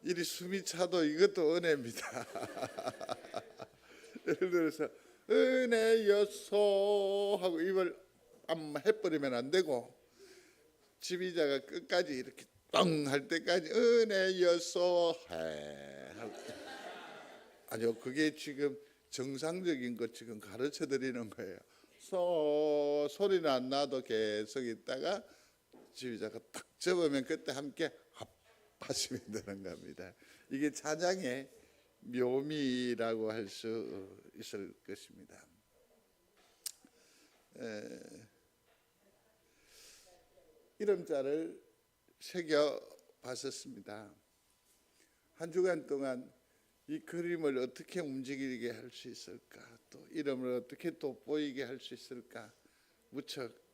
이리 숨이 차도 이것도 은혜입니다. 예를 들어서 은혜였소 하고 입을 해버리면 안 되고, 지휘자가 끝까지 이렇게 뻥 할 때까지 은혜였소 해. 아니요, 그게 지금 정상적인 것 지금 가르쳐 드리는 거예요. 소리는 안 나도 계속 있다가 지휘자가 딱 접으면 그때 함께 합하시면 되는 겁니다. 이게 찬양의 묘미라고 할 수 있을 것입니다. 이름자를 새겨 봤었습니다. 한 주간 동안 이 그림을 어떻게 움직이게 할 수 있을까, 또 이름을 어떻게 돋보이게 할 수 있을까 무척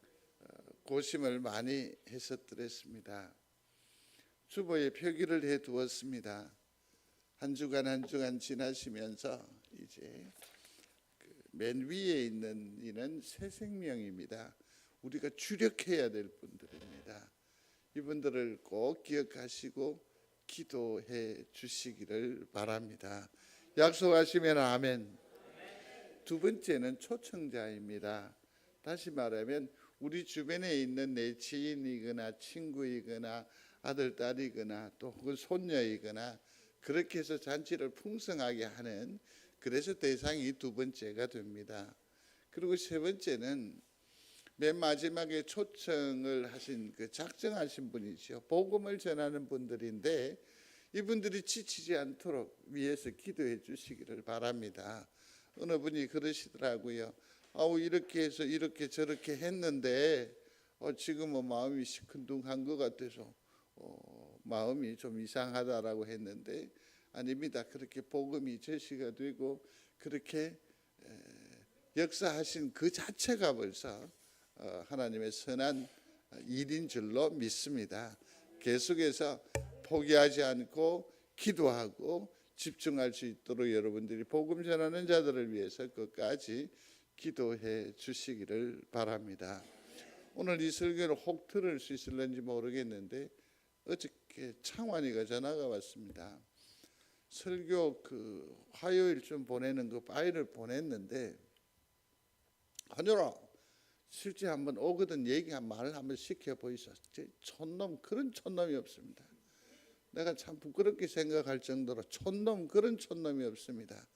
고심을 많이 했었더랬습니다. 주보에 표기를 해 두었습니다. 한 주간 한 주간 지나시면서 이제 맨 위에 있는 이는 새 생명입니다. 우리가 주력해야 될 분들입니다. 이분들을 꼭 기억하시고 기도해 주시기를 바랍니다. 약속하시면 아멘. 두 번째는 초청자입니다. 다시 말하면 우리 주변에 있는 내 지인이거나 친구이거나 아들, 딸이거나 또 혹은 손녀이거나 그렇게 해서 잔치를 풍성하게 하는, 그래서 대상이 두 번째가 됩니다. 그리고 세 번째는 맨 마지막에 초청을 하신 작정하신 분이죠. 복음을 전하는 분들인데 이분들이 지치지 않도록 위해서 기도해 주시기를 바랍니다. 어느 분이 그러시더라고요. 이렇게 해서 이렇게 저렇게 했는데 지금은 마음이 시큰둥한 것 같아서 마음이 좀 이상하다라고 했는데, 아닙니다. 그렇게 복음이 제시가 되고 그렇게 역사하신 그 자체가 벌써 하나님의 선한 일인 줄로 믿습니다. 계속해서 포기하지 않고 기도하고 집중할 수 있도록 여러분들이 복음 전하는 자들을 위해서 끝까지 기도해 주시기를 바랍니다. 오늘 이 설교를 혹 들을 수 있을는지 모르겠는데 어저께 창환이가 전화가 왔습니다. 설교 화요일쯤 보내는 그 파일을 보냈는데, 하늘아 실제 한번 오거든 말을 한번 시켜 보이소. 촌놈, 그런 촌놈이 없습니다. 내가 참 부끄럽게 생각할 정도로 그런 촌놈이 없습니다.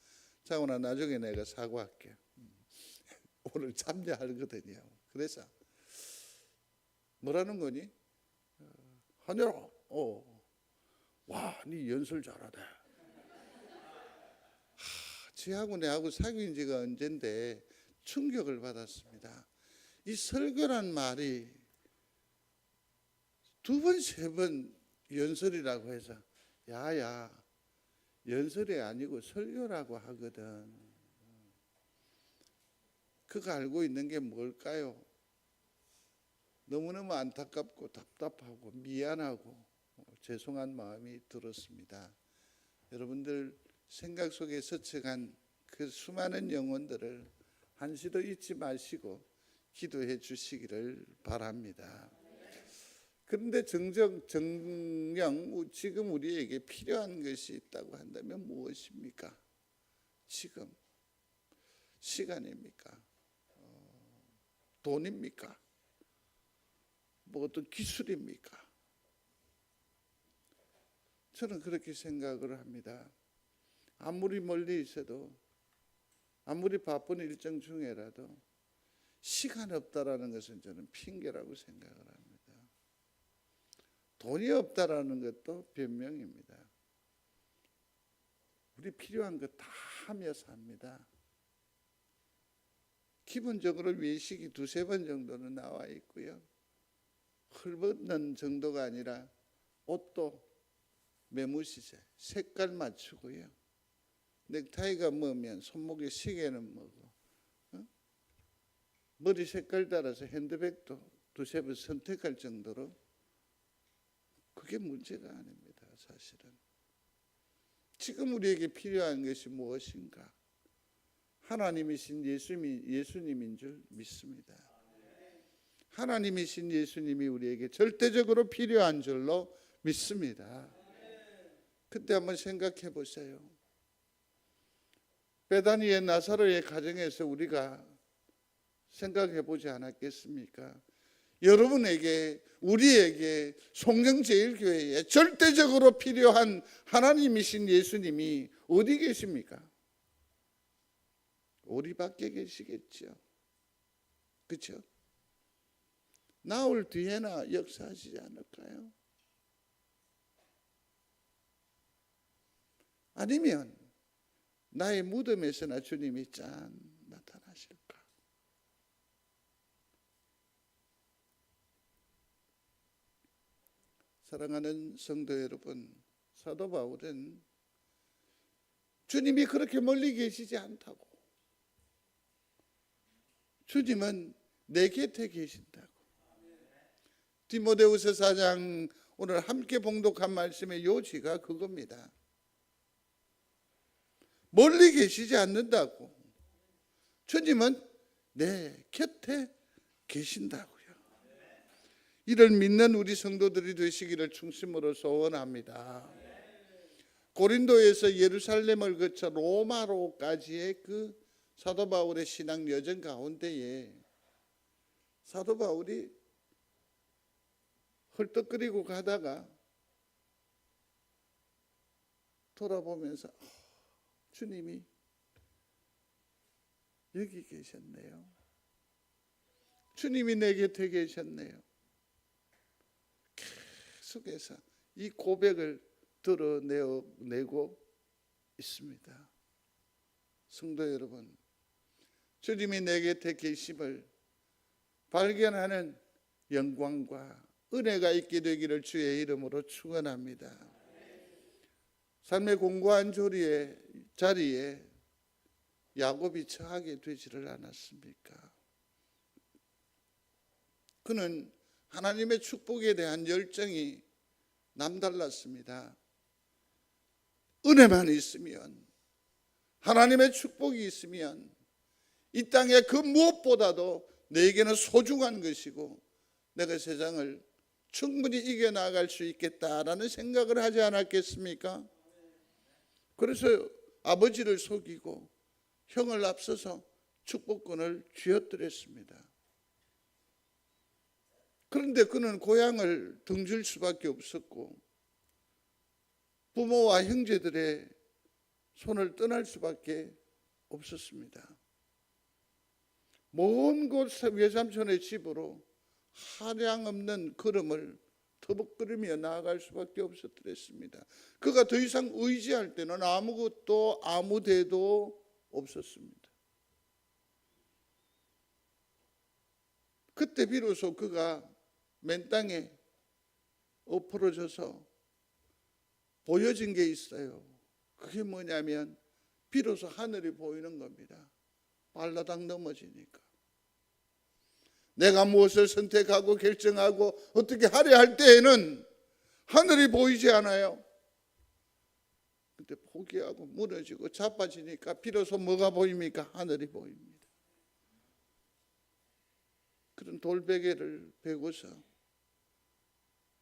장훈아, 나중에 내가 사과할게. 오늘 참여하거든요. 그래서 뭐라는 거니? 하늘아, 와, 네 연설 잘하다. 지하고 내하고 사귄 지가 언젠데 충격을 받았습니다. 이 설교란 말이 두 번, 세 번 연설이라고 해서 야야, 연설이 아니고 설교라고 하거든. 그가 알고 있는 게 뭘까요? 너무너무 안타깝고 답답하고 미안하고 죄송한 마음이 들었습니다. 여러분들 생각 속에 스쳐간 그 수많은 영혼들을 한시도 잊지 마시고 기도해 주시기를 바랍니다. 그런데 정녕 지금 우리에게 필요한 것이 있다고 한다면 무엇입니까? 지금 시간입니까? 돈입니까? 뭐 어떤 기술입니까? 저는 그렇게 생각을 합니다. 아무리 멀리 있어도, 아무리 바쁜 일정 중에라도 시간 없다라는 것은 저는 핑계라고 생각을 합니다. 돈이 없다라는 것도 변명입니다. 우리 필요한 거 다 하며 삽니다. 기본적으로 외식이 두세 번 정도는 나와 있고요. 헐벗는 정도가 아니라 옷도 매무시세, 색깔 맞추고요. 넥타이가 뭐면 손목에 시계는 뭐고, 머리 색깔 따라서 핸드백도 두세 번 선택할 정도로 그게 문제가 아닙니다. 사실은 지금 우리에게 필요한 것이 무엇인가? 하나님이신 예수님인 줄 믿습니다. 하나님이신 예수님이 우리에게 절대적으로 필요한 줄로 믿습니다. 그때 한번 생각해 보세요. 베다니의 나사로의 가정에서 우리가 생각해 보지 않았겠습니까? 여러분에게, 우리에게 송정제일교회에 절대적으로 필요한 하나님이신 예수님이 어디 계십니까? 우리 밖에 계시겠죠. 그렇죠? 나올 뒤에나 역사하시지 않을까요? 아니면 나의 무덤에서나 주님이 짠 나타나실까? 사랑하는 성도 여러분, 사도 바울은 주님이 그렇게 멀리 계시지 않다고, 주님은 내 곁에 계신다고. 디모데후서 4장 오늘 함께 봉독한 말씀의 요지가 그겁니다. 멀리 계시지 않는다고, 주님은 내 곁에 계신다고요. 이를 믿는 우리 성도들이 되시기를 중심으로 소원합니다. 고린도에서 예루살렘을 거쳐 로마로까지의 그 사도 바울의 신앙 여정 가운데에 사도 바울이 헐떡거리고 가다가 돌아보면서 주님이 여기 계셨네요. 주님이 내 곁에 계셨네요. 계속해서 이 고백을 드러내고 있습니다. 성도 여러분, 주님이 내 곁에 계심을 발견하는 영광과 은혜가 있게 되기를 주의 이름으로 축원합니다. 삶의 공고한 자리에 야곱이 처하게 되지를 않았습니까? 그는 하나님의 축복에 대한 열정이 남달랐습니다. 은혜만 있으면, 하나님의 축복이 있으면 이 땅에 그 무엇보다도 내게는 소중한 것이고 내가 세상을 충분히 이겨나갈 수 있겠다라는 생각을 하지 않았겠습니까? 그래서 아버지를 속이고 형을 앞서서 축복권을 쥐어뜨렸습니다. 그런데 그는 고향을 등질 수밖에 없었고 부모와 형제들의 손을 떠날 수밖에 없었습니다. 먼 곳 외삼촌의 집으로 한량없는 걸음을 터벅거리며 나아갈 수밖에 없었더랬습니다. 그가 더 이상 의지할 때는 아무것도 아무 데도 없었습니다. 그때 비로소 그가 맨 땅에 엎어져서 보여진 게 있어요. 그게 뭐냐면 비로소 하늘이 보이는 겁니다. 발라당 넘어지니까. 내가 무엇을 선택하고 결정하고 어떻게 하려 할 때에는 하늘이 보이지 않아요. 그때 포기하고 무너지고 자빠지니까 비로소 뭐가 보입니까? 하늘이 보입니다. 그런 돌베개를 베고서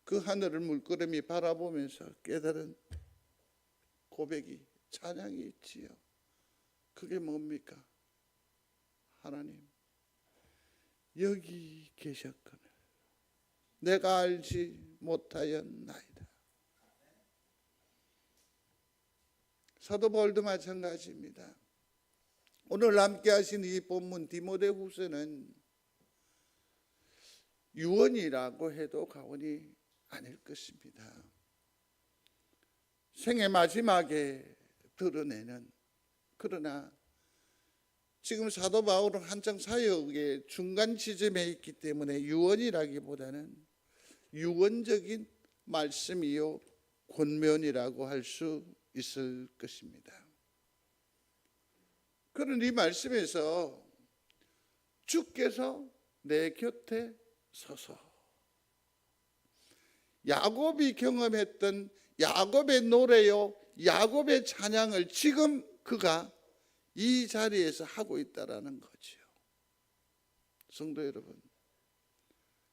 그 하늘을 물끄러미 바라보면서 깨달은 고백이, 찬양이 있지요. 그게 뭡니까? 하나님, 여기 계셨거늘 내가 알지 못하였나이다. 사도 바울도 마찬가지입니다. 오늘 함께 하신 이 본문 디모데후서는 유언이라고 해도 과언이 아닐 것입니다. 생애 마지막에 드러내는, 그러나 지금 사도 바울은 한창 사역의 중간 지점에 있기 때문에 유언이라기보다는 유언적인 말씀이요 권면이라고 할 수 있을 것입니다. 그런 이 말씀에서 주께서 내 곁에 서서 야곱이 경험했던 야곱의 노래요, 야곱의 찬양을 지금 그가 이 자리에서 하고 있다라는 거죠. 성도 여러분,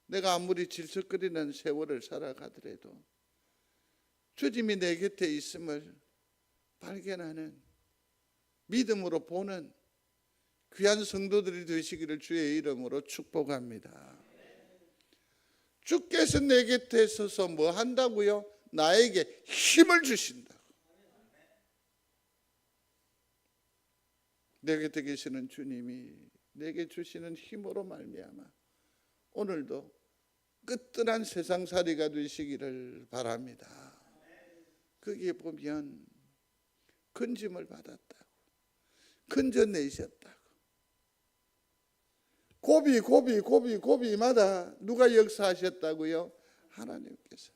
내가 아무리 질척거리는 세월을 살아가더라도 주님이 내 곁에 있음을 발견하는, 믿음으로 보는 귀한 성도들이 되시기를 주의 이름으로 축복합니다. 주께서 내 곁에 서서 뭐 한다고요? 나에게 힘을 주신다. 내 곁에 계시는 주님이 내게 주시는 힘으로 말미암아 오늘도 끄뜰한 세상살이가 되시기를 바랍니다. 거기에 보면 큰 짐을 받았다고, 건져내셨다고, 고비마다 누가 역사하셨다고요? 하나님께서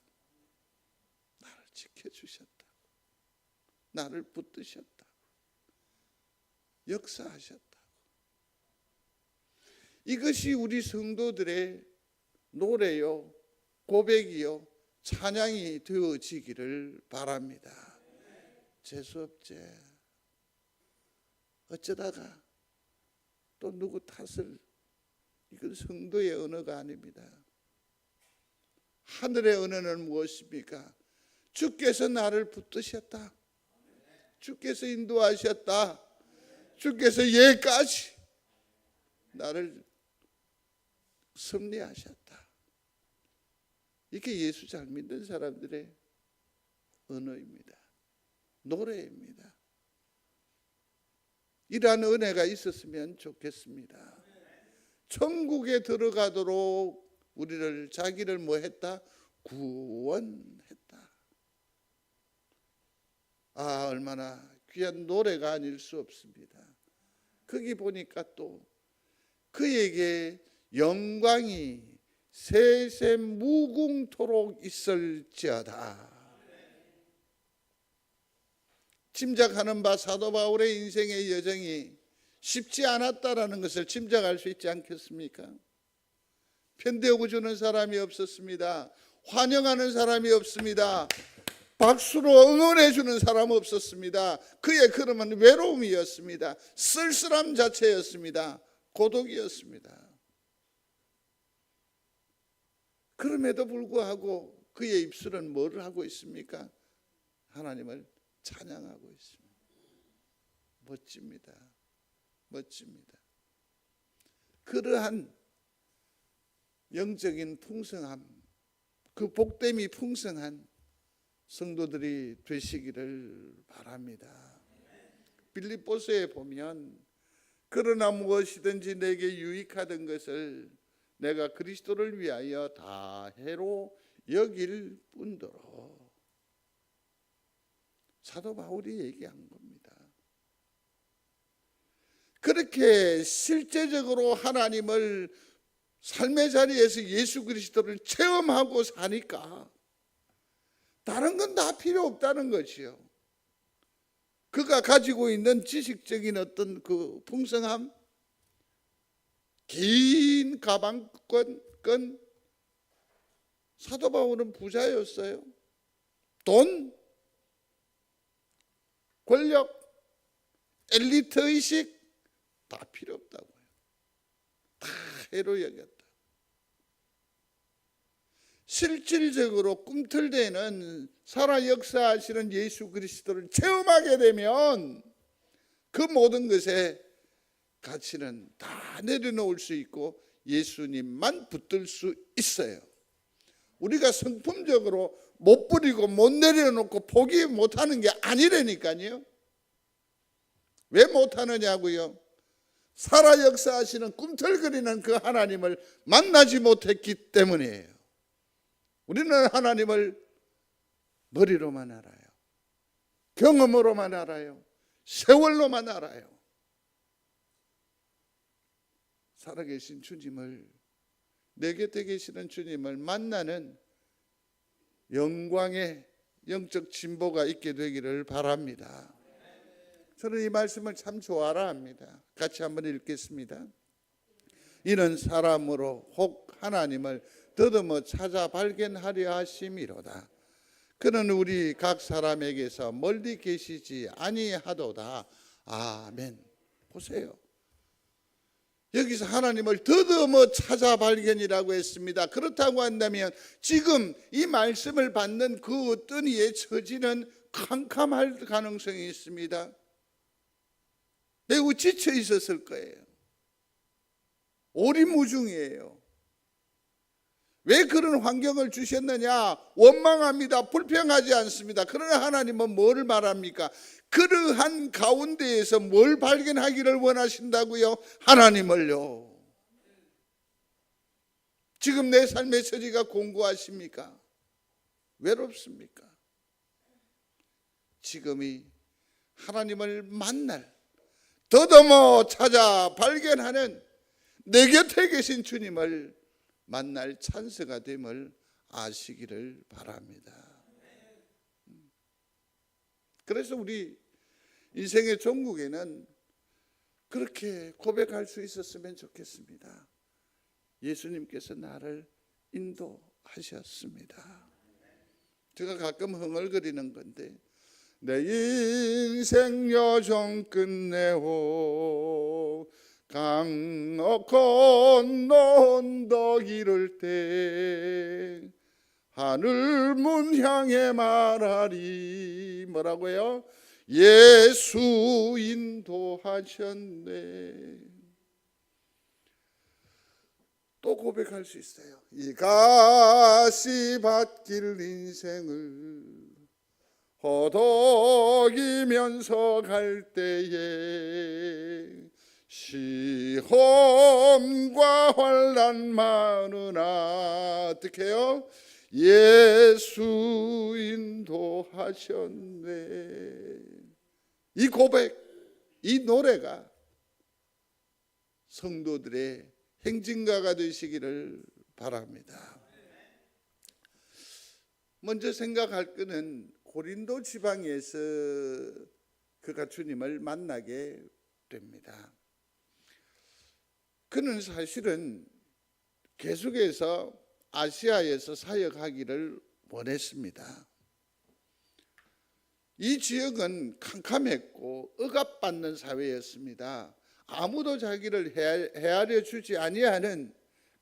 나를 지켜주셨다고, 나를 붙드셨다고, 역사하셨다고. 이것이 우리 성도들의 노래요, 고백이요, 찬양이 되어지기를 바랍니다. 재수없제 어쩌다가 또 누구 탓을, 이건 성도의 언어가 아닙니다. 하늘의 언어는 무엇입니까? 주께서 나를 붙드셨다, 주께서 인도하셨다, 주께서 여기까지 나를 섭리하셨다. 이게 예수 잘 믿는 사람들의 언어입니다. 노래입니다. 이러한 은혜가 있었으면 좋겠습니다. 천국에 들어가도록 우리를, 자기를 뭐 했다? 구원했다. 아, 얼마나 귀한 노래가 아닐 수 없습니다. 거기 보니까 또 그에게 영광이 세세 무궁토록 있을지어다. 짐작하는 바 사도 바울의 인생의 여정이 쉽지 않았다라는 것을 짐작할 수 있지 않겠습니까? 편대하고 주는 사람이 없었습니다. 환영하는 사람이 없습니다. 박수로 응원해 주는 사람 없었습니다. 그의 걸음은 외로움이었습니다. 쓸쓸함 자체였습니다. 고독이었습니다. 그럼에도 불구하고 그의 입술은 뭘 하고 있습니까? 하나님을 찬양하고 있습니다. 멋집니다. 멋집니다. 그러한 영적인 풍성함, 그 복됨이 풍성한 성도들이 되시기를 바랍니다. 빌립보서에 보면 그러나 무엇이든지 내게 유익하던 것을 내가 그리스도를 위하여 다 해로 여길 뿐더러, 사도 바울이 얘기한 겁니다. 그렇게 실제적으로 하나님을 삶의 자리에서 예수 그리스도를 체험하고 사니까 다른 건 다 필요 없다는 것이요. 그가 가지고 있는 지식적인 어떤 그 풍성함, 긴 가방권, 사도 바울은 부자였어요. 돈, 권력, 엘리트 의식 다 필요 없다고요. 다 해로 여겼다. 실질적으로 꿈틀대는 살아 역사하시는 예수 그리스도를 체험하게 되면 그 모든 것의 가치는 다 내려놓을 수 있고 예수님만 붙들 수 있어요. 우리가 성품적으로 못 부리고 못 내려놓고 포기 못하는 게 아니라니까요. 왜 못하느냐고요? 살아 역사하시는 꿈틀거리는 그 하나님을 만나지 못했기 때문이에요. 우리는 하나님을 머리로만 알아요. 경험으로만 알아요. 세월로만 알아요. 살아계신 주님을, 내 곁에 계시는 주님을 만나는 영광의 영적 진보가 있게 되기를 바랍니다. 저는 이 말씀을 참 좋아라 합니다. 같이 한번 읽겠습니다. 이는 사람으로 혹 하나님을 더듬어 찾아 발견하려 하심이로다. 그는 우리 각 사람에게서 멀리 계시지 아니하도다. 아멘. 보세요. 여기서 하나님을 더더머 찾아 발견이라고 했습니다. 그렇다고 한다면 지금 이 말씀을 받는 그 어떤 이의 처지는 캄캄할 가능성이 있습니다. 매우 지쳐 있었을 거예요. 오리무중이에요. 왜 그런 환경을 주셨느냐? 원망합니다. 불평하지 않습니다. 그러나 하나님은 뭐를 말합니까? 그러한 가운데에서 뭘 발견하기를 원하신다고요? 하나님을요. 지금 내 삶의 처지가 공고하십니까? 외롭습니까? 지금이 하나님을 만날, 더더머 찾아 발견하는 내 곁에 계신 주님을 만날 찬스가 됨을 아시기를 바랍니다. 그래서 우리 인생의 종국에는 그렇게 고백할 수 있었으면 좋겠습니다. 예수님께서 나를 인도하셨습니다. 제가 가끔 흥얼거리는 건데, 내 인생 여정 끝내고 강 건너 언덕 이를 때 하늘 문 향해 말하리. 뭐라고요? 예수 인도하셨네. 또 고백할 수 있어요. 이 가시밭길 인생을 허덕이면서 갈 때에 시험과 환난 많으나 어떻게 해요? 예수 인도하셨네. 이 고백, 이 노래가 성도들의 행진가가 되시기를 바랍니다. 먼저 생각할 것은 고린도 지방에서 그가 주님을 만나게 됩니다. 그는 사실은 계속해서 아시아에서 사역하기를 원했습니다. 이 지역은 캄캄했고 억압받는 사회였습니다. 아무도 자기를 헤아려 주지 아니하는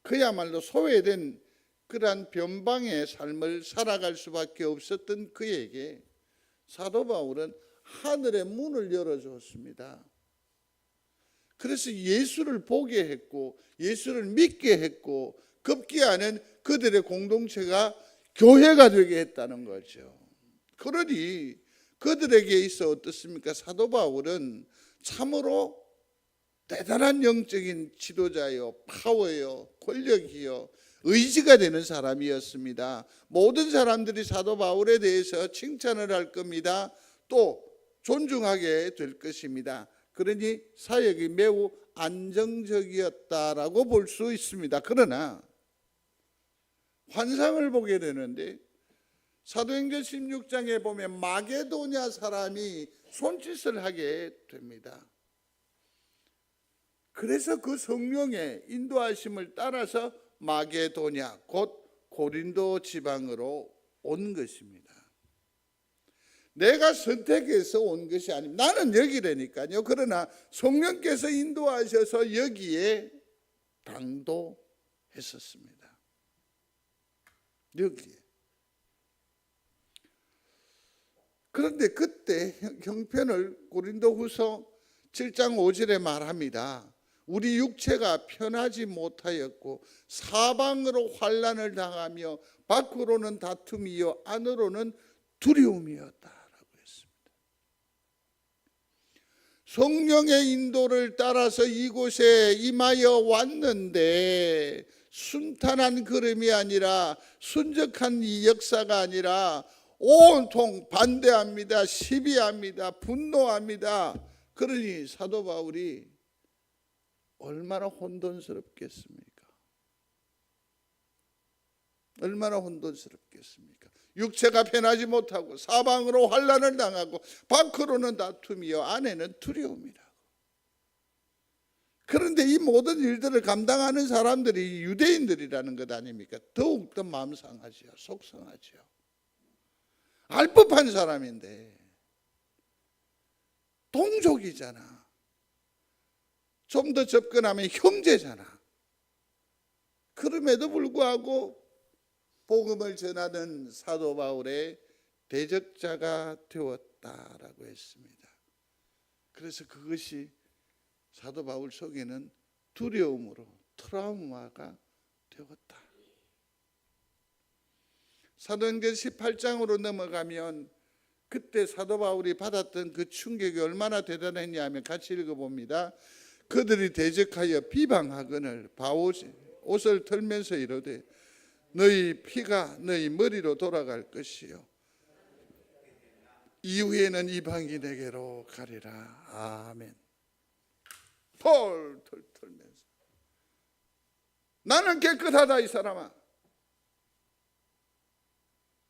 그야말로 소외된 그러한 변방의 삶을 살아갈 수밖에 없었던 그에게 사도 바울은 하늘의 문을 열어주었습니다. 그래서 예수를 보게 했고 예수를 믿게 했고 급기야는 그들의 공동체가 교회가 되게 했다는 거죠. 그러니 그들에게 있어 어떻습니까? 사도 바울은 참으로 대단한 영적인 지도자요, 파워요, 권력이요, 의지가 되는 사람이었습니다. 모든 사람들이 사도 바울에 대해서 칭찬을 할 겁니다. 또 존중하게 될 것입니다. 그러니 사역이 매우 안정적이었다라고 볼 수 있습니다. 그러나 환상을 보게 되는데 사도행전 16장에 보면 마게도냐 사람이 손짓을 하게 됩니다. 그래서 그 성령의 인도하심을 따라서 마게도냐 곧 고린도 지방으로 온 것입니다. 내가 선택해서 온 것이 아닙니다. 나는 여기라니까요. 그러나 성령께서 인도하셔서 여기에 당도했었습니다. 여기에. 그런데 그때 형편을 고린도후서 7장 5절에 말합니다. 우리 육체가 편하지 못하였고 사방으로 환난을 당하며 밖으로는 다툼이요 안으로는 두려움이었다라고 했습니다. 성령의 인도를 따라서 이곳에 임하여 왔는데 순탄한 걸음이 아니라 순적한 이 역사가 아니라 온통 반대합니다. 시비합니다. 분노합니다. 그러니 사도 바울이 얼마나 혼돈스럽겠습니까? 얼마나 혼돈스럽겠습니까? 육체가 편하지 못하고 사방으로 환난을 당하고 밖으로는 다툼이요 안에는 두려움이라고. 그런데 이 모든 일들을 감당하는 사람들이 유대인들이라는 것 아닙니까? 더욱더 마음 상하죠. 속 상하죠. 알법한 사람인데 동족이잖아. 좀 더 접근하면 형제잖아. 그럼에도 불구하고 복음을 전하는 사도 바울의 대적자가 되었다라고 했습니다. 그래서 그것이 사도 바울 속에는 두려움으로 트라우마가 되었다. 사도행전 18장으로 넘어가면 그때 사도 바울이 받았던 그 충격이 얼마나 대단했냐 하면 같이 읽어봅니다. 그들이 대적하여 비방하거늘 바울 옷을 털면서 이르되 너희 피가 너희 머리로 돌아갈 것이요 이후에는 이방인에게로 가리라. 아멘. 털면서 나는 깨끗하다 이 사람아.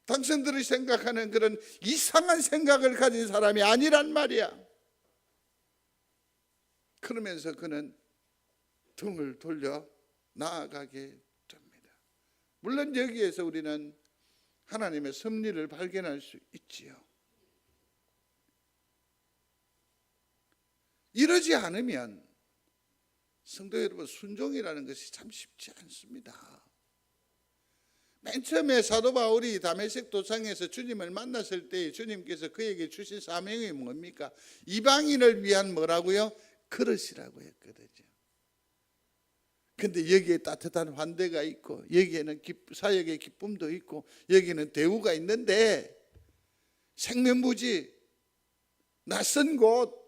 당신들이 생각하는 그런 이상한 생각을 가진 사람이 아니란 말이야. 그러면서 그는 등을 돌려 나아가게 됩니다. 물론 여기에서 우리는 하나님의 섭리를 발견할 수 있지요. 이러지 않으면 성도 여러분, 순종이라는 것이 참 쉽지 않습니다. 맨 처음에 사도 바울이 다메섹 도상에서 주님을 만났을 때 주님께서 그에게 주신 사명이 뭡니까? 이방인을 위한 뭐라고요? 그릇이라고 했거든요. 근데 여기에 따뜻한 환대가 있고 여기에는 사역의 기쁨도 있고 여기는 대우가 있는데 생면부지 낯선 곳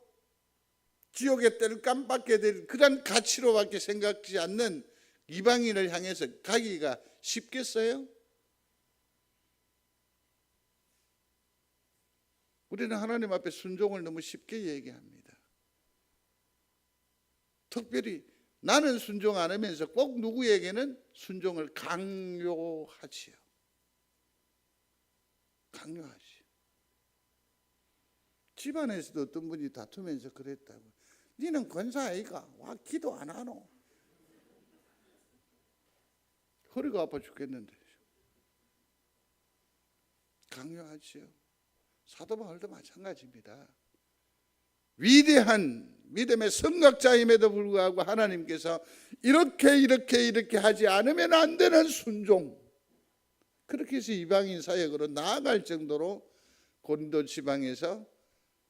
지옥의 때를 깜빡게 될 그런 가치로밖에 생각지 않는 이방인을 향해서 가기가 쉽겠어요? 우리는 하나님 앞에 순종을 너무 쉽게 얘기합니다. 특별히 나는 순종 안 하면서 꼭 누구에게는 순종을 강요하지요. 강요하지요. 집안에서도 어떤 분이 다투면서 그랬다고. 니는 권사 아이가 와 기도 안 하노? 허리가 아파 죽겠는데. 강요하지요. 사도 바울도 마찬가지입니다. 위대한 믿음의 선각자임에도 불구하고 하나님께서 이렇게 하지 않으면 안 되는 순종, 그렇게 해서 이방인 사역으로 나아갈 정도로 고린도 지방에서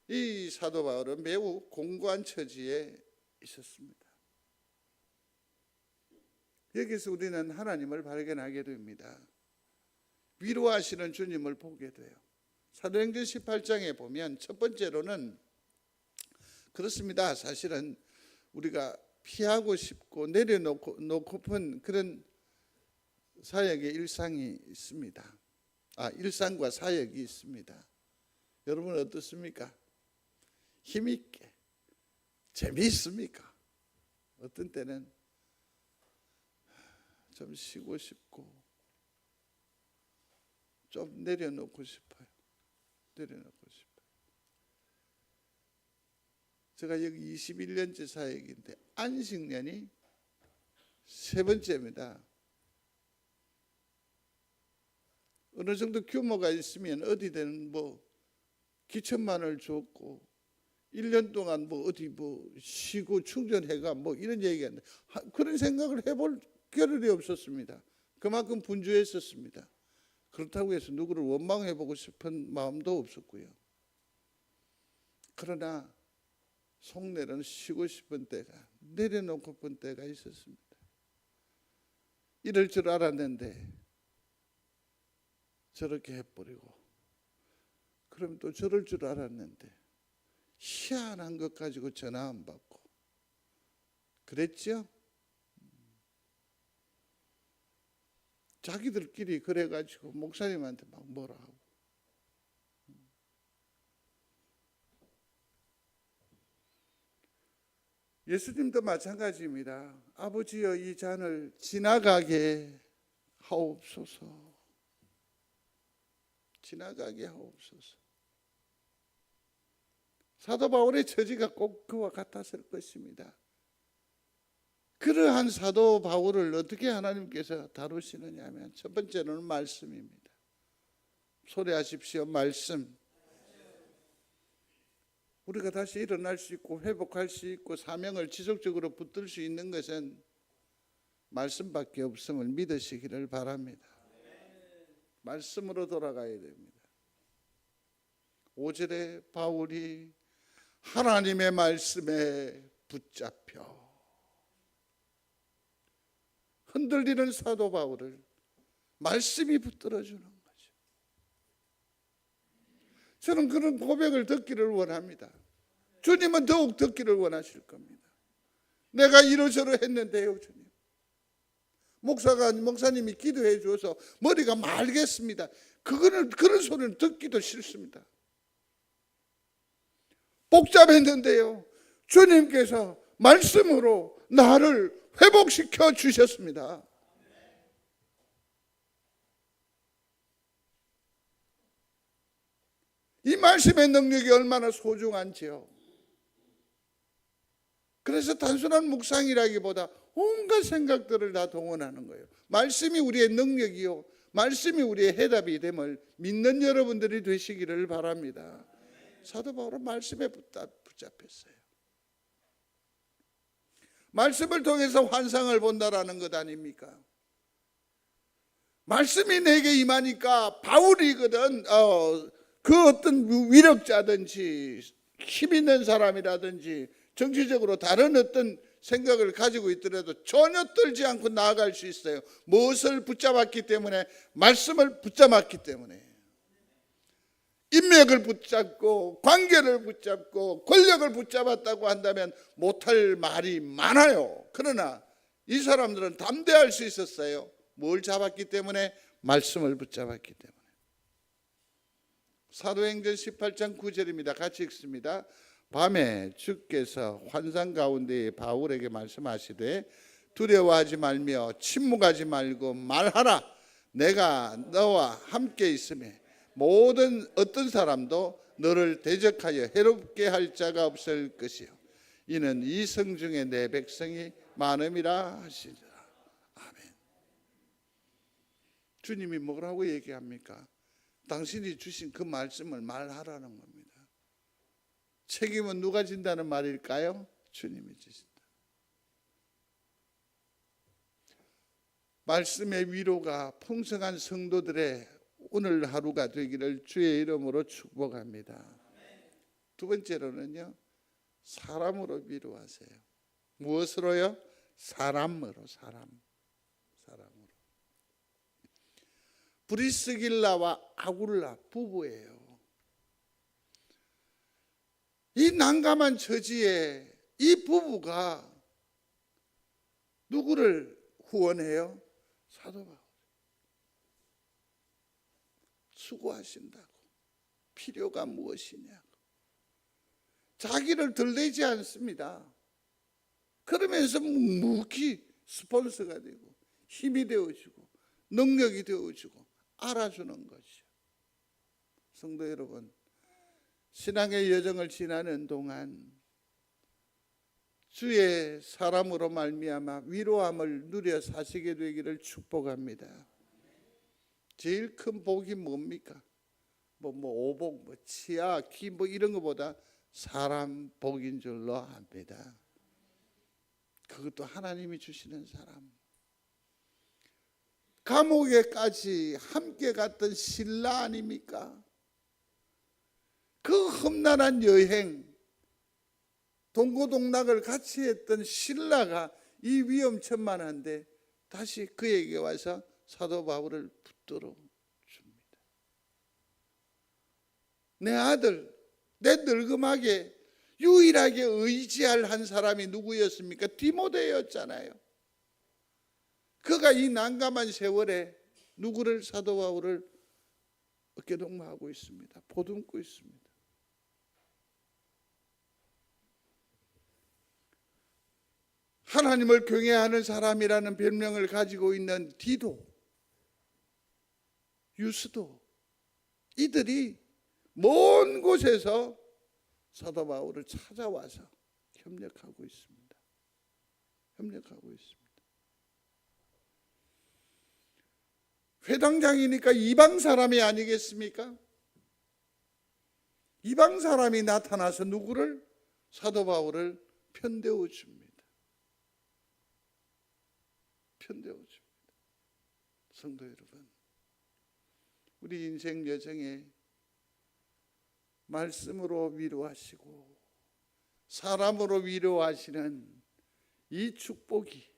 이 사도 바울은 매우 공고한 처지에 있었습니다. 여기서 우리는 하나님을 발견하게 됩니다. 위로하시는 주님을 보게 돼요. 사도행전 18장에 보면 첫 번째로는 그렇습니다. 사실은 우리가 피하고 싶고 내려놓고픈 그런 사역의 일상이 있습니다. 일상과 사역이 있습니다. 여러분 어떻습니까? 힘있게 재미있습니까? 어떤 때는 좀 쉬고 싶고 좀 내려놓고 싶어요. 내려놓고 싶어요. 제가 여기 21년째 사역인데 안식년이 세 번째입니다. 어느 정도 규모가 있으면 어디든 기천만을 줬고 1년 동안 어디 쉬고 충전해가 이런 얘기하는데 그런 생각을 해볼 겨를이 없었습니다. 그만큼 분주했었습니다. 그렇다고 해서 누구를 원망해보고 싶은 마음도 없었고요. 그러나 속내는 쉬고 싶은 때가, 내려놓고픈 때가 있었습니다. 이럴 줄 알았는데 저렇게 해버리고, 그럼 또 저럴 줄 알았는데 희한한 것 가지고 전화 안 받고 그랬죠? 자기들끼리 그래가지고 목사님한테 막 뭐라 하고. 예수님도 마찬가지입니다. 아버지여 이 잔을 지나가게 하옵소서. 지나가게 하옵소서. 사도 바울의 처지가 꼭 그와 같았을 것입니다. 그러한 사도 바울을 어떻게 하나님께서 다루시느냐 하면 첫 번째로는 말씀입니다. 소리하십시오. 말씀. 우리가 다시 일어날 수 있고 회복할 수 있고 사명을 지속적으로 붙들 수 있는 것은 말씀밖에 없음을 믿으시기를 바랍니다. 말씀으로 돌아가야 됩니다. 5절에 바울이 하나님의 말씀에 붙잡혀 흔들리는 사도 바울을 말씀이 붙들어주는 거죠. 저는 그런 고백을 듣기를 원합니다. 주님은 더욱 듣기를 원하실 겁니다. 내가 이러저러 했는데요, 주님. 목사님이 기도해 주어서 머리가 맑겠습니다. 그런 소리는 듣기도 싫습니다. 복잡했는데요, 주님께서 말씀으로 나를 회복시켜 주셨습니다. 이 말씀의 능력이 얼마나 소중한지요. 그래서 단순한 묵상이라기보다 온갖 생각들을 다 동원하는 거예요. 말씀이 우리의 능력이요, 말씀이 우리의 해답이 됨을 믿는 여러분들이 되시기를 바랍니다. 사도 바울은 말씀에 붙잡혔어요. 말씀을 통해서 환상을 본다라는 것 아닙니까? 말씀이 내게 임하니까 바울이거든, 그 어떤 위력자든지 힘 있는 사람이라든지 정치적으로 다른 어떤 생각을 가지고 있더라도 전혀 떨지 않고 나아갈 수 있어요. 무엇을 붙잡았기 때문에? 말씀을 붙잡았기 때문에. 인맥을 붙잡고 관계를 붙잡고 권력을 붙잡았다고 한다면 못할 말이 많아요. 그러나 이 사람들은 담대할 수 있었어요. 뭘 잡았기 때문에? 말씀을 붙잡았기 때문에. 사도행전 18장 9절입니다. 같이 읽습니다. 밤에 주께서 환상 가운데 바울에게 말씀하시되 두려워하지 말며 침묵하지 말고 말하라. 내가 너와 함께 있으며 모든 어떤 사람도 너를 대적하여 해롭게 할 자가 없을 것이요 이는 이 성 중에 내 백성이 많음이라 하시니라. 아멘. 주님이 뭐라고 얘기합니까? 당신이 주신 그 말씀을 말하라는 겁니다. 책임은 누가 진다는 말일까요? 주님이 지신다. 말씀의 위로가 풍성한 성도들의 오늘 하루가 되기를 주의 이름으로 축복합니다. 두 번째로는요, 사람으로 위로하세요. 무엇으로요? 사람으로. 브리스길라와 아굴라 부부예요. 이 난감한 처지에 이 부부가 누구를 후원해요? 사도 바울. 수고하신다고. 필요가 무엇이냐고. 자기를 들대지 않습니다. 그러면서 묵묵히 스폰서가 되고 힘이 되어주고 능력이 되어주고 알아주는 것이죠. 성도 여러분, 신앙의 여정을 지나는 동안 주의 사람으로 말미암아 위로함을 누려 사시게 되기를 축복합니다. 제일 큰 복이 뭡니까? 오복, 치아, 기 이런 것보다 사람 복인 줄로 압니다. 그것도 하나님이 주시는 사람. 감옥에까지 함께 갔던 신라 아닙니까? 그 험난한 여행, 동고동락을 같이 했던 신라가 이 위험천만한데 다시 그에게 와서 사도 바울을 붙들어 줍니다. 내 아들, 내 늙음하게 유일하게 의지할 한 사람이 누구였습니까? 디모데였잖아요. 그가 이 난감한 세월에 누구를? 사도 바울을 어깨동무하고 있습니다. 보듬고 있습니다. 하나님을 경외하는 사람이라는 별명을 가지고 있는 디도, 유스도, 이들이 먼 곳에서 사도 바울을 찾아와서 협력하고 있습니다. 회당장이니까 이방 사람이 아니겠습니까? 이방 사람이 나타나서 누구를? 사도 바울을 편대어 줍니다. 편대어 줍니다. 성도 여러분, 우리 인생 여정에 말씀으로 위로하시고 사람으로 위로하시는 이 축복이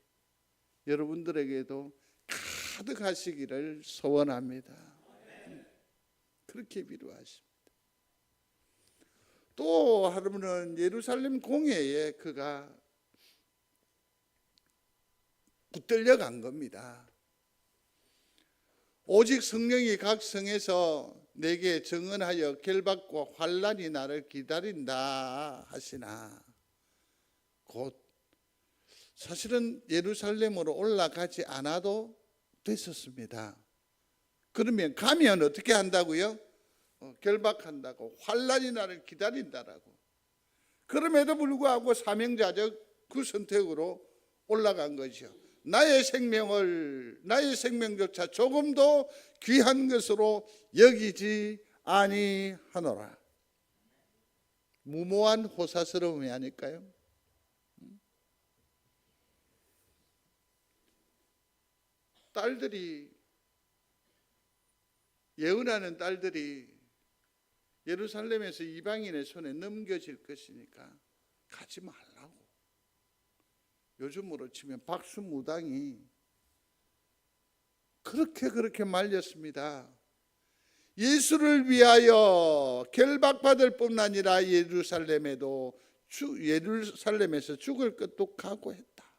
여러분들에게도 가득하시기를 소원합니다. 그렇게 위로하십니다. 또 하루는 예루살렘 공회에 그가 붙들려 간 겁니다. 오직 성령이 각 성에서 내게 증언하여 결박과 환난이 나를 기다린다 하시나, 곧 사실은 예루살렘으로 올라가지 않아도 됐었습니다. 그러면 가면 어떻게 한다고요? 결박한다고, 환난이 나를 기다린다라고. 그럼에도 불구하고 사명자적 그 선택으로 올라간 거죠. 나의 생명조차 조금도 귀한 것으로 여기지 아니하노라. 무모한 호사스러움이 아닐까요? 딸들이, 예언하는 딸들이 예루살렘에서 이방인의 손에 넘겨질 것이니까 가지 말라고. 요즘으로 치면 박수무당이 그렇게 말렸습니다. 예수를 위하여 결박받을 뿐 아니라 예루살렘에서 죽을 것도 각오했다.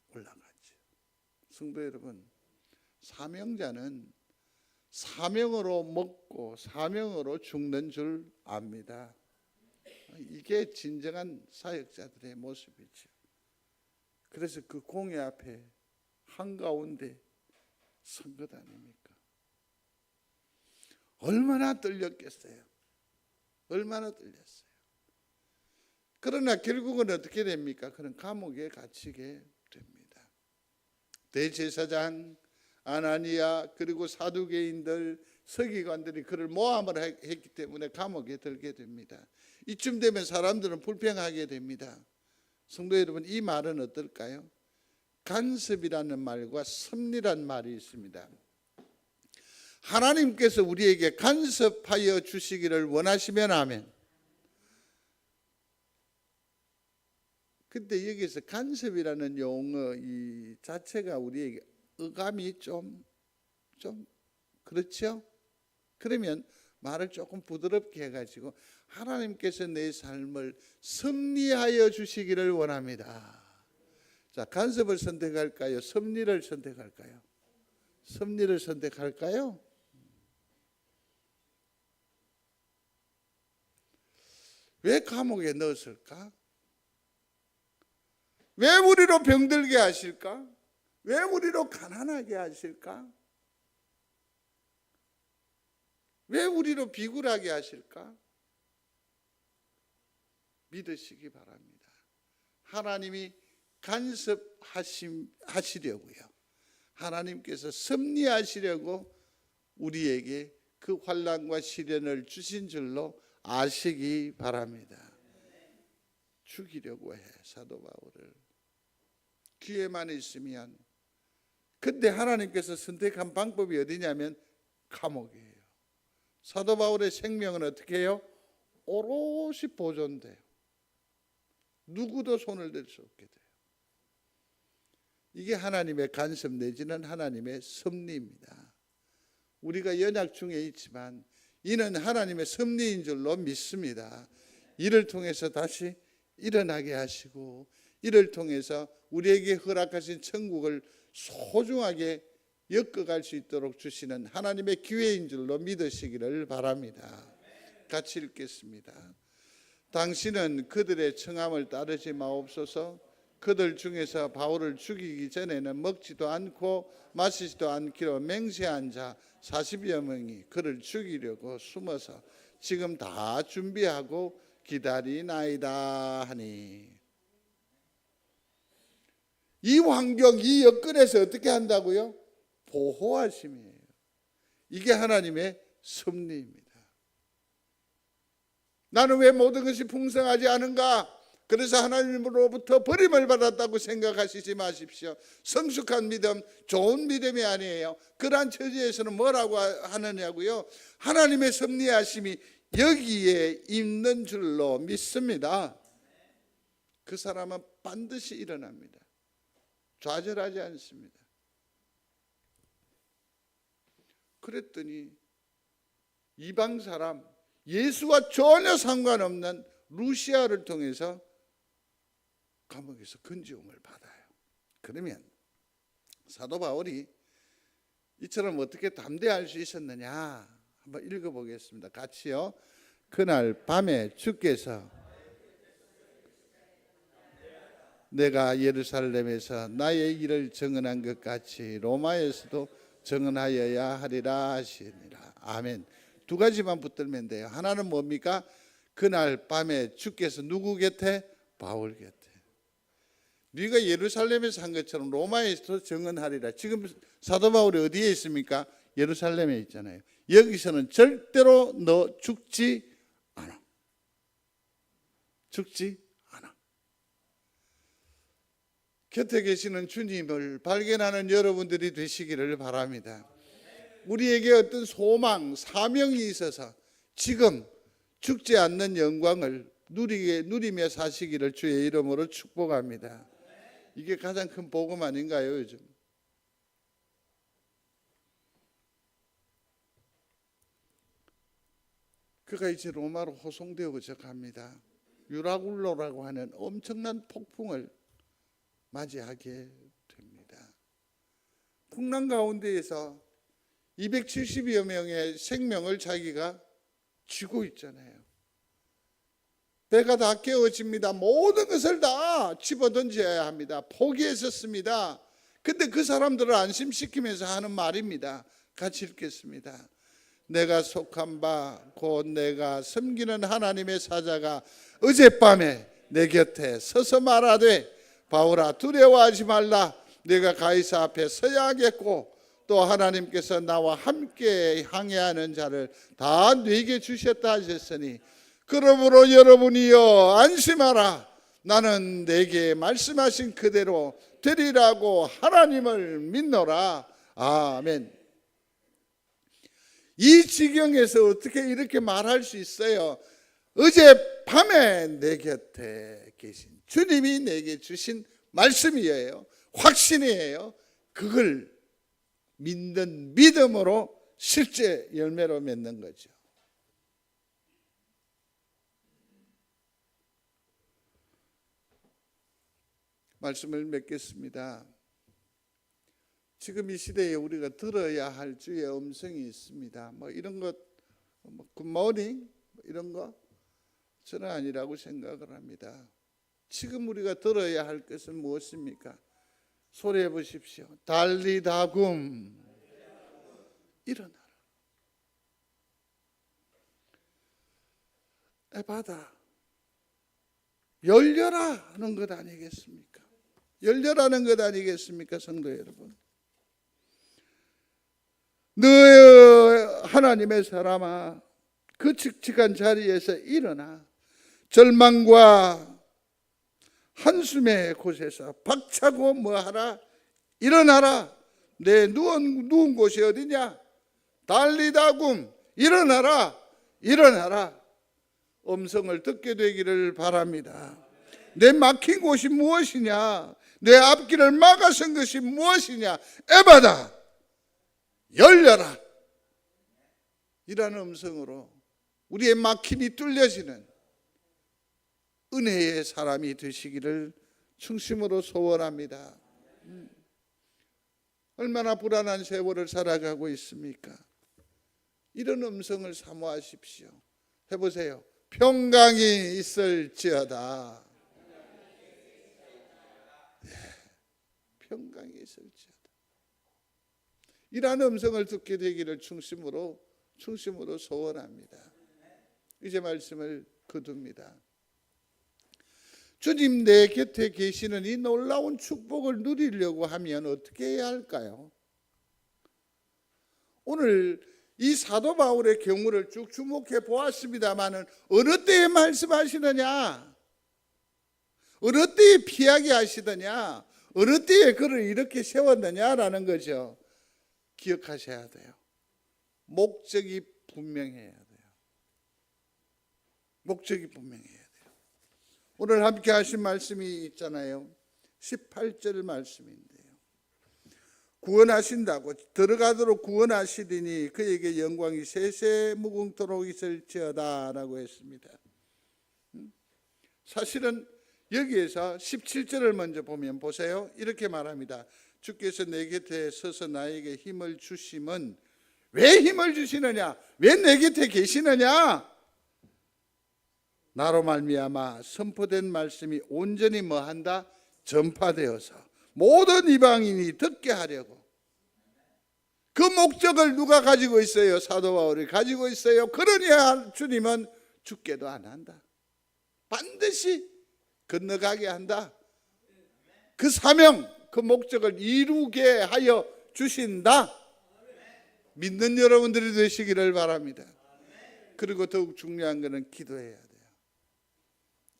올라가죠. 성도 여러분, 사명자는 사명으로 먹고 사명으로 죽는 줄 압니다. 이게 진정한 사역자들의 모습이죠. 그래서 그 공회 앞에 한가운데 선 것 아닙니까? 얼마나 떨렸겠어요. 얼마나 떨렸어요. 그러나 결국은 어떻게 됩니까? 그는 감옥에 갇히게 됩니다. 대제사장 아나니아 그리고 사두개인들, 서기관들이 그를 모함을 했기 때문에 감옥에 들게 됩니다. 이쯤 되면 사람들은 불평하게 됩니다. 성도 여러분, 이 말은 어떨까요? 간섭이라는 말과 섭리란 말이 있습니다. 하나님께서 우리에게 간섭하여 주시기를 원하시면 아멘. 근데 여기서 간섭이라는 용어 이 자체가 우리에게 어감이 좀 그렇죠? 그러면 말을 조금 부드럽게 해가지고 하나님께서 내 삶을 섭리하여 주시기를 원합니다. 자, 간섭을 선택할까요? 섭리를 선택할까요? 섭리를 선택할까요? 왜 감옥에 넣었을까? 왜 우리로 병들게 하실까? 왜 우리로 가난하게 하실까? 왜 우리로 비굴하게 하실까? 믿으시기 바랍니다. 하나님이 간섭하시려고요. 하나님께서 섭리하시려고 우리에게 그 환난과 시련을 주신 줄로 아시기 바랍니다. 죽이려고 해, 사도 바울을. 기회만 있으면. 근데 하나님께서 선택한 방법이 어디냐면 감옥이에요. 사도 바울의 생명은 어떻게 해요? 오롯이 보존돼요. 누구도 손을 댈 수 없게 돼요. 이게 하나님의 간섭 내지는 하나님의 섭리입니다. 우리가 연약 중에 있지만 이는 하나님의 섭리인 줄로 믿습니다. 이를 통해서 다시 일어나게 하시고 이를 통해서 우리에게 허락하신 천국을 소중하게 엮어갈 수 있도록 주시는 하나님의 기회인 줄로 믿으시기를 바랍니다. 같이 읽겠습니다. 당신은 그들의 청함을 따르지 마옵소서. 그들 중에서 바울을 죽이기 전에는 먹지도 않고 마시지도 않기로 맹세한 자 40여 명이 그를 죽이려고 숨어서 지금 다 준비하고 기다리나이다 하니, 이 환경, 이 여건에서 어떻게 한다고요? 보호하심이에요. 이게 하나님의 섭리입니다. 나는 왜 모든 것이 풍성하지 않은가? 그래서 하나님으로부터 버림을 받았다고 생각하시지 마십시오. 성숙한 믿음, 좋은 믿음이 아니에요. 그러한 처지에서는 뭐라고 하느냐고요? 하나님의 섭리하심이 여기에 있는 줄로 믿습니다. 그 사람은 반드시 일어납니다. 좌절하지 않습니다. 그랬더니 이방 사람, 예수와 전혀 상관없는 루시아를 통해서 감옥에서 건지움을 받아요. 그러면 사도 바울이 이처럼 어떻게 담대할 수 있었느냐 한번 읽어보겠습니다. 같이요. 그날 밤에 주께서 내가 예루살렘에서 나의 일을 증언한 것 같이 로마에서도 증언하여야 하리라 하시니라. 아멘. 두 가지만 붙들면 돼요. 하나는 뭡니까? 그날 밤에 주께서 누구 곁에? 바울 곁에. 네가 예루살렘에서 한 것처럼 로마에서도 증언하리라. 지금 사도 바울이 어디에 있습니까? 예루살렘에 있잖아요. 여기서는 절대로 너 죽지 않아. 죽지 않아. 곁에 계시는 주님을 발견하는 여러분들이 되시기를 바랍니다. 우리에게 어떤 소망, 사명이 있어서 지금 죽지 않는 영광을 누리며 사시기를 주의 이름으로 축복합니다. 이게 가장 큰 복음 아닌가요, 요즘? 그가 이제 로마로 호송되어져 갑니다. 유라굴로라고 하는 엄청난 폭풍을 맞이하게 됩니다. 풍랑 가운데에서 270여 명의 생명을 자기가 쥐고 있잖아요. 배가 다 깨어집니다. 모든 것을 다 집어던져야 합니다. 포기했었습니다. 근데 그 사람들을 안심시키면서 하는 말입니다. 같이 읽겠습니다. 내가 속한 바 곧 내가 섬기는 하나님의 사자가 어젯밤에 내 곁에 서서 말하되 바울아 두려워하지 말라. 내가 가이사 앞에 서야 하겠고 또 하나님께서 나와 함께 항해하는 자를 다 네게 주셨다 하셨으니 그러므로 여러분이여 안심하라. 나는 내게 말씀하신 그대로 되리라고 하나님을 믿노라. 아멘. 이 지경에서 어떻게 이렇게 말할 수 있어요? 어젯밤에 내 곁에 계신 주님이 내게 주신 말씀이에요. 확신이에요. 그걸 믿는 믿음으로 실제 열매로 맺는 거죠. 말씀을 맺겠습니다. 지금 이 시대에 우리가 들어야 할 주의 음성이 있습니다. 뭐 이런 것, 굿모닝 이런 거 저는 아니라고 생각을 합니다. 지금 우리가 들어야 할 것은 무엇입니까? 소리해 보십시오. 달리다굼 일어나라. 에바다 열려라 하는 것 아니겠습니까? 열려라는 것 아니겠습니까? 성도 여러분, 너의 하나님의 사람아, 그 칙칙한 자리에서 일어나 절망과 한숨의 곳에서 박차고 뭐하라? 일어나라. 내 누운 곳이 어디냐? 달리다굼 일어나라. 일어나라. 음성을 듣게 되기를 바랍니다. 내 막힌 곳이 무엇이냐? 내 앞길을 막아선 것이 무엇이냐? 에바다 열려라. 이라는 음성으로 우리의 막힘이 뚫려지는 은혜의 사람이 되시기를 충심으로 소원합니다. 얼마나 불안한 세월을 살아가고 있습니까? 이런 음성을 사모하십시오. 해보세요. 평강이 있을지어다. 평강이 있을지어다. 이러한 음성을 듣게 되기를 충심으로 소원합니다. 이제 말씀을 거둡니다. 주님 내 곁에 계시는 이 놀라운 축복을 누리려고 하면 어떻게 해야 할까요? 오늘 이 사도 바울의 경우를 쭉 주목해 보았습니다마는 어느 때에 말씀하시느냐, 어느 때에 피하게 하시느냐, 어느 때에 그를 이렇게 세웠느냐라는 거죠. 기억하셔야 돼요. 목적이 분명해야 돼요. 목적이 분명해야 돼요. 오늘 함께 하신 말씀이 있잖아요. 18절 말씀인데요. 구원하신다고, 들어가도록 구원하시리니 그에게 영광이 세세 무궁토록 있을지어다 라고 했습니다. 사실은 여기에서 17절을 먼저 보면 보세요. 이렇게 말합니다. 주께서 내 곁에 서서 나에게 힘을 주심은, 왜 힘을 주시느냐, 왜 내 곁에 계시느냐, 나로 말미암아 선포된 말씀이 온전히 뭐한다? 전파되어서 모든 이방인이 듣게 하려고. 그 목적을 누가 가지고 있어요? 사도 바울이 가지고 있어요. 그러니 주님은 죽게도 안 한다. 반드시 건너가게 한다. 그 사명, 그 목적을 이루게 하여 주신다. 믿는 여러분들이 되시기를 바랍니다. 그리고 더욱 중요한 것은 기도해야 돼요.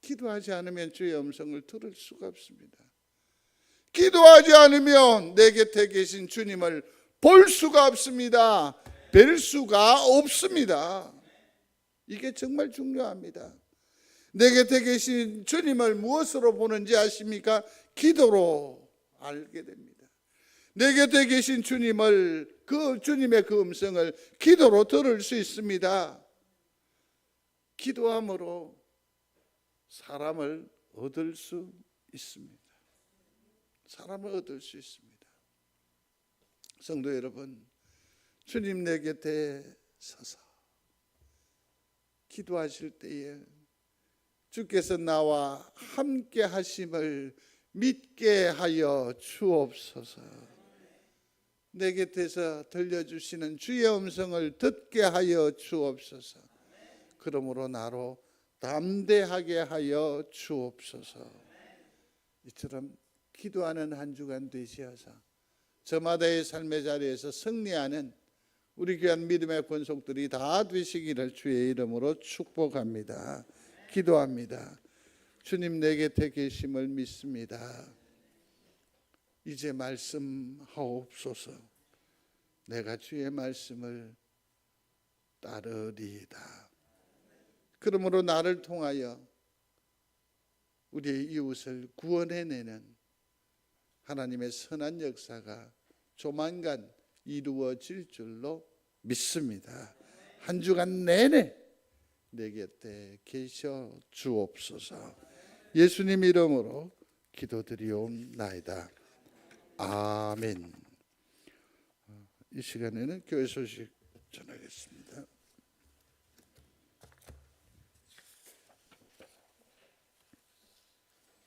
기도하지 않으면 주의 음성을 들을 수가 없습니다. 기도하지 않으면 내 곁에 계신 주님을 볼 수가 없습니다. 뵐 수가 없습니다. 이게 정말 중요합니다. 내 곁에 계신 주님을 무엇으로 보는지 아십니까? 기도로 알게 됩니다. 내 곁에 계신 주님을, 그 주님의 그 음성을 기도로 들을 수 있습니다. 기도함으로 사람을 얻을 수 있습니다. 사람을 얻을 수 있습니다. 성도 여러분, 주님 내 곁에 서서 기도하실 때에 주께서 나와 함께 하심을 믿게 하여 주옵소서. 내 곁에서 들려주시는 주의 음성을 듣게 하여 주옵소서. 그러므로 나로 담대하게 하여 주옵소서. 이처럼 기도하는 한 주간 되시어서 저마다의 삶의 자리에서 승리하는 우리 귀한 믿음의 권속들이 다 되시기를 주의 이름으로 축복합니다. 기도합니다. 주님 내 곁에 계심을 믿습니다. 이제 말씀하옵소서. 내가 주의 말씀을 따르리이다. 그러므로 나를 통하여 우리의 이웃을 구원해내는 하나님의 선한 역사가 조만간 이루어질 줄로 믿습니다. 한 주간 내내 내 곁에 계셔 주옵소서. 예수님 이름으로 기도드리옵나이다. 아멘. 이 시간에는 교회 소식 전하겠습니다.